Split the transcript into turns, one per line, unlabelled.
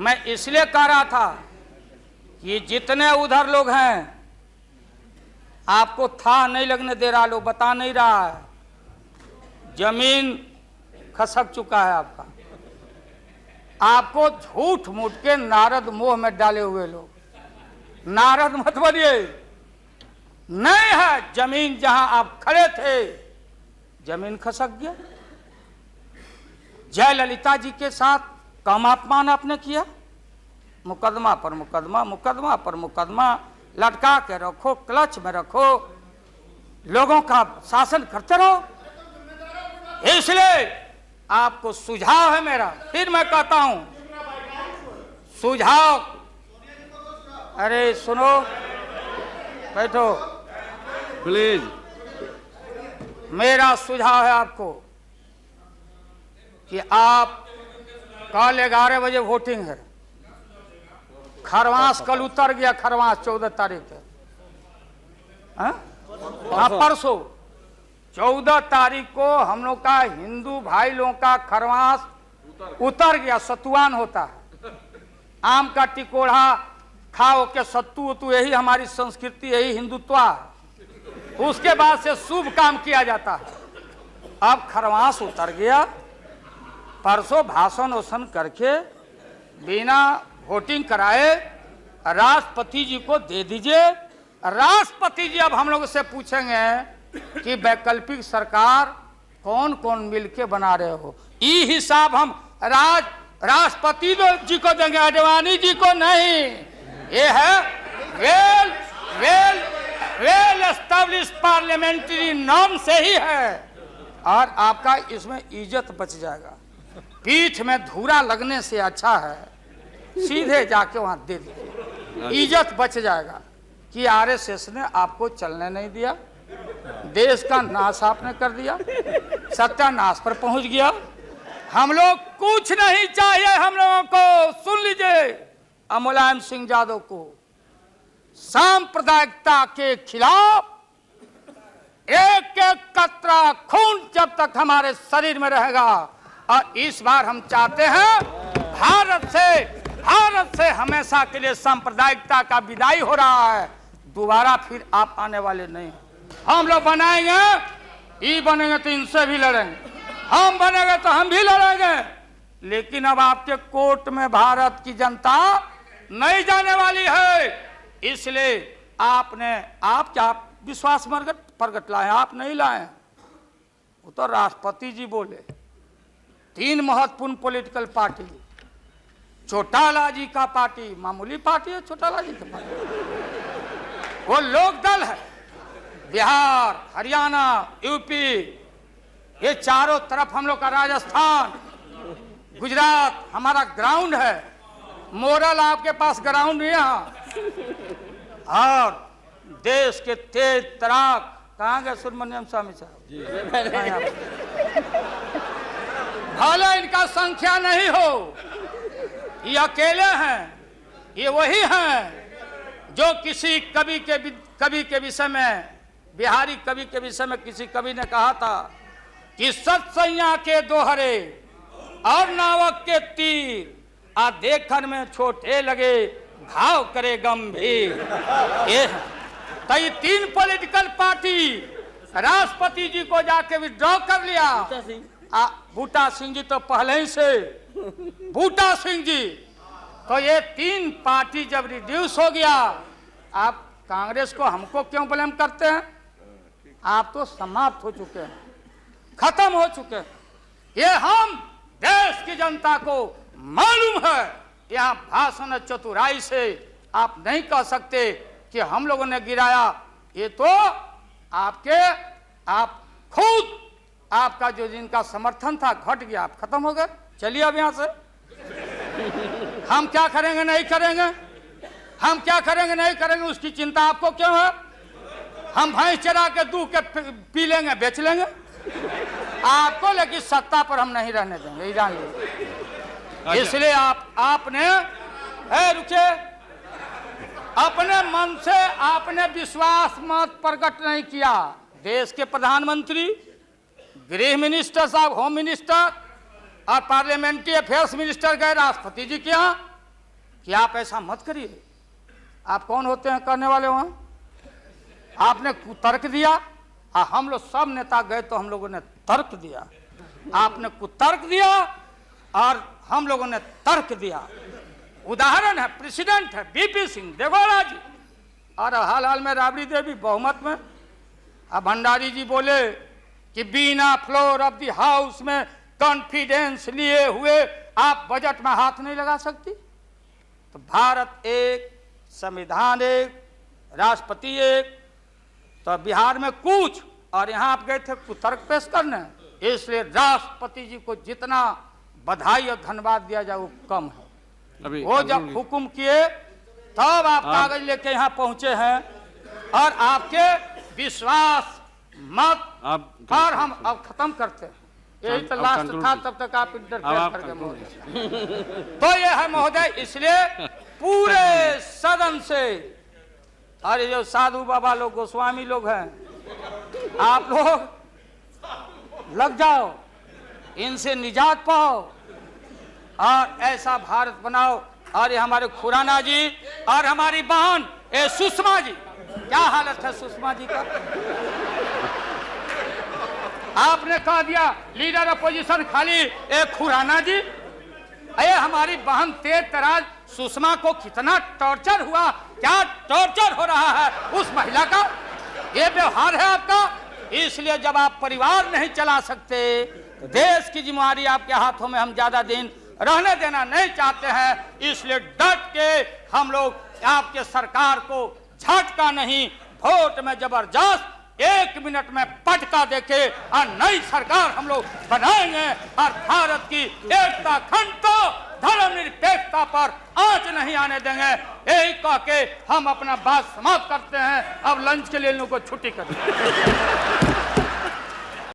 मैं इसलिए कह रहा था कि जितने उधर लोग हैं आपको था नहीं लगने दे रहा, लोग बता नहीं रहा है, जमीन खसक चुका है आपका। आपको झूठ मूठ के नारद मोह में डाले हुए लोग, नारद मत बनिए। नहीं है जमीन, जहां आप खड़े थे जमीन खसक गया। जयललिता जी के साथ कम अपमान आपने किया, मुकदमा पर मुकदमा, मुकदमा पर मुकदमा लटका के रखो, क्लच में रखो, लोगों का शासन करते रहो। इसलिए आपको सुझाव है मेरा, फिर मैं कहता हूं सुझाव, अरे सुनो, बैठो
प्लीज।
मेरा सुझाव है आपको कि आप कल 11 बजे वोटिंग है, खरवास कल उतर गया, खरवास 14 तारीख है, हाँ परसों 14 तारीख को हम लोग का हिंदू भाई लोगों का खरवास उतर गया, सतुआन होता है, आम का टिकोड़ा खाओ के सत्तू उतू, यही हमारी संस्कृति, यही हिंदुत्व है। उसके बाद से शुभ काम किया जाता है। अब खरवास उतर गया, परसों भाषण वोषण करके बिना वोटिंग कराए राष्ट्रपति जी को दे दीजिए। राष्ट्रपति जी अब हम लोग से पूछेंगे कि वैकल्पिक सरकार कौन कौन मिलके बना रहे हो, ये हिसाब हम राष्ट्रपति जी को देंगे, आडवाणी जी को नहीं। ये है वेल एस्टेब्लिश पार्लियामेंट्री नॉर्म से ही है, और आपका इसमें इज्जत बच जाएगा। पीठ में धूरा लगने से अच्छा है सीधे जाके वहां दे दीजिए, इज्जत बच जाएगा। कि आरएसएस ने आपको चलने नहीं दिया, देश का नाश आपने कर दिया, सत्यानाश पर पहुंच गया। हम लोग कुछ नहीं चाहिए, हम लोगों को सुन लीजिए, मुलायम सिंह यादव को सांप्रदायिकता के खिलाफ एक एक कतरा खून जब तक हमारे शरीर में रहेगा, और इस बार हम चाहते हैं भारत से हमेशा के लिए सांप्रदायिकता का विदाई हो रहा है। दोबारा फिर आप आने वाले नहीं। हम लोग बनाएंगे, ये बनेंगे तो इनसे भी लड़ेंगे, हम बनेंगे तो हम भी लड़ेंगे, लेकिन अब आपके कोर्ट में भारत की जनता नहीं जाने वाली है। इसलिए आप क्या विश्वास प्रगट लाए, आप नहीं लाए, वो तो राष्ट्रपति जी बोले। 3 महत्वपूर्ण पॉलिटिकल पार्टी, चौटाला जी का पार्टी मामूली पार्टी है, चौटाला जी का पार्टी वो लोक दल है, बिहार, हरियाणा, यूपी, ये चारों तरफ हम लोग का, राजस्थान, गुजरात हमारा ग्राउंड है। मोरल आपके पास ग्राउंड यहाँ, और देश के तेज तराक कहाँ गए सुब्रमण्यम स्वामी साहब, भले इनका संख्या नहीं हो, ये अकेले हैं, ये वही हैं जो किसी कवि के विषय में, बिहारी कवि के विषय में किसी कवि ने कहा था कि सत्सैया के दोहरे और नावक के तीर, आ देखन में छोटे लगे घाव करे गंभीर। ये तो ये 3 पॉलिटिकल पार्टी राष्ट्रपति जी को जाके विड्रॉ कर लिया। बूटा सिंह जी तो पहले ही से, बूटा सिंह जी, तो ये 3 पार्टी जब रिड्यूस हो गया, आप कांग्रेस को हमको क्यों ब्लेम करते हैं? आप तो समाप्त हो चुके हैं, खत्म हो चुके हैं। ये हम देश की जनता को मालूम है, यहाँ भाषण चतुराई से आप नहीं कह सकते कि हम लोगों ने गिराया। ये तो आप खुद, आपका जो जिनका समर्थन था घट गया, आप खत्म हो गए। चलिए अब यहाँ से हम क्या करेंगे नहीं करेंगे, हम क्या करेंगे नहीं करेंगे उसकी चिंता आपको क्यों है? हम भैंस चरा के दूध के पी लेंगे, बेच लेंगे आपको, लेकिन सत्ता पर हम नहीं रहने देंगे, ये जान लीजिए। इसलिए आपने रुके, अपने मन से आपने विश्वास मत प्रकट नहीं किया। देश के प्रधानमंत्री, गृह मिनिस्टर साहब, होम मिनिस्टर और पार्लियामेंट्री अफेयर्स मिनिस्टर गए राष्ट्रपति जी के यहाँ, कि आप ऐसा मत करिए। आप कौन होते हैं करने वाले? वहां आपने कुतर्क दिया और हम लोग सब नेता गए तो हम लोगों ने तर्क दिया। आपने कुतर्क दिया और हम लोगों ने तर्क दिया। उदाहरण है, प्रेसिडेंट है बीपी सिंह देगौड़ा जी, और हाल हाल में राबड़ी देवी बहुमत में। अब भंडारी जी बोले कि बिना फ्लोर ऑफ द हाउस में कॉन्फिडेंस लिए हुए आप बजट में हाथ नहीं लगा सकती। तो भारत एक, संविधान एक, राष्ट्रपति एक, तो बिहार में कुछ, और यहां आप गए थे कुतर्क पेश करने। इसलिए राष्ट्रपति जी को जितना बधाई और धन्यवाद दिया जाए वो कम है। वो जब हुक्म किए तब आप कागज लेके यहाँ पहुंचे हैं, और आपके विश्वास मत और हम अब खत्म करते हैं। यही तो लास्ट था, तब तक आप इंटरफेयर कर गए महोदय। तो ये है महोदय, इसलिए पूरे सदन से, और ये जो साधु बाबा लोग, गोस्वामी लोग हैं, आप लोग लग जाओ, इनसे निजात पाओ और ऐसा भारत बनाओ। और ये हमारे खुराना जी और हमारी बहन सुषमा जी, क्या हालत है सुषमा जी का? आपने कह दिया लीडर अपोजिशन खाली खुराना जी। अरे हमारी बहन तेज तराज सुषमा को कितना टॉर्चर हुआ, क्या टॉर्चर हो रहा है उस महिला का, ये व्यवहार है आपका। इसलिए जब आप परिवार नहीं चला सकते, देश की जिम्मेदारी आपके हाथों में हम ज्यादा दिन रहने देना नहीं चाहते हैं। इसलिए डट के हम लोग आपके सरकार को झटका नहीं, वोट में जबरदस्त 1 मिनट में पटका देके और नई सरकार हम लोग बनाएंगे, और भारत की एकता, अखंडता, धर्मनिरपेक्षता पर आंच नहीं आने देंगे। यही कह के हम अपना बात समाप्त करते हैं। अब लंच के लिए इन लोगों को छुट्टी कर दें।